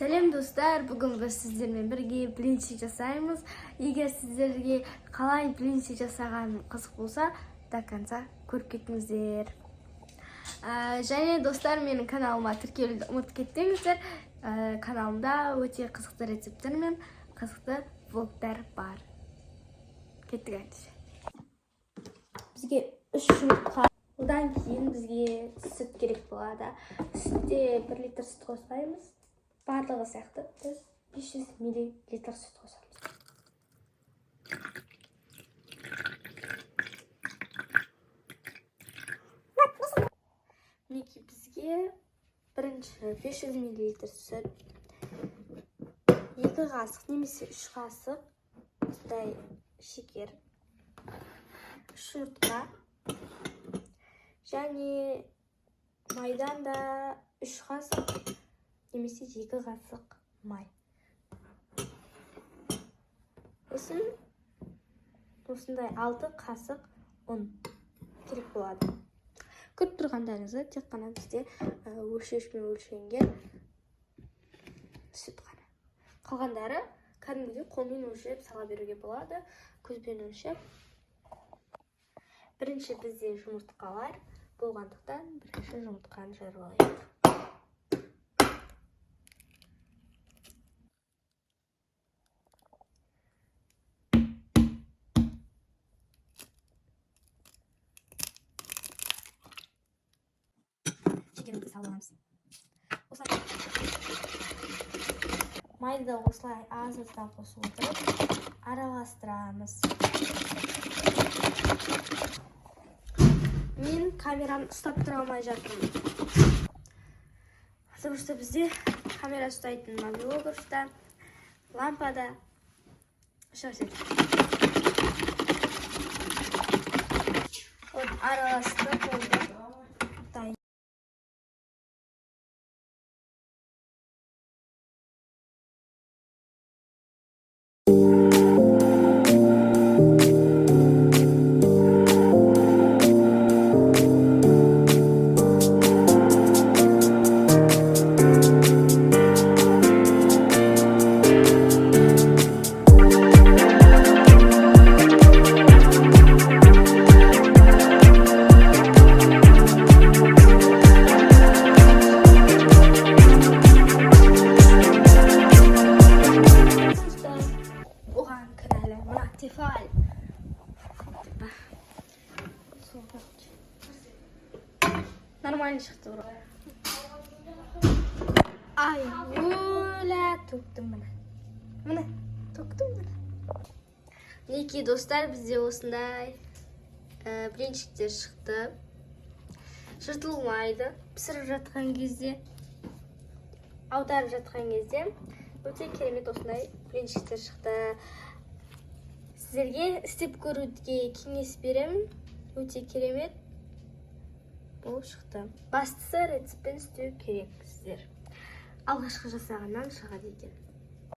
Сәлем достар, бүгін біз сіздермен бірге блинчик жасаймыз. Егер сіздерге қалай блинчик жасаған қызық болса, до конца көріп кетіңіздер. Және достар, менің каналыма тіркелуді ұмытып кетпеңіздер. Каналымда өте қызықты рецепттер мен қызықты влогтар бар. Кеттік әйтсе. Бізге 3 жұмыртқа. Одан кейін бізге сүт керек болады. Сүтте 1 литр сүт қосаймыз. Барлығы сияқты біз 500 мл сүт қосамыз. Мінекей бізге бірінші 500 мл сүт, 2 қасық немесе 3 қасық осындай шекер, жұмыртқа және майдан да 3 қасық немесе 2 қасық май. Осындай 6 қасық ұн керек болады. Көріп тұрғандарыңызды тек қана бізде өлшеушімен өлшенген сүт қана. Қалғандары кәдімгідей қолмен өлшеп сала беруге болады, көзбен өлшеп. Бірінші бізде жұмыртқалар болғандықтан бірінші жұмыртқаны жарып алайық. Шекерімізді салып аламыз. Майды осылай аз-аздан қосып отырып, араластырамыз. Мен камераны ұстап тұра алмай жатырмын. Потому что бізде камера ұстайтын мобилографта, лампада шығасет. Араластырып болды. Тефаль. Нормально шықты бұрай. Ай, өлә, төктім мұны. Мұны, төктім мұны. Мінекей достар, бізде осындай блинчиктер шықты. Жыртылмайды. Пісіріп жатқан кезде, аударып жатқан кезде өте керемет осындай блинчиктер шықты. Сіздерге істеп көруге кеңес беремін. Өте керемет болып шықты. Бастысы рецептпен істеу керек сіздер. Алғашқы жасағаннан шығады екен.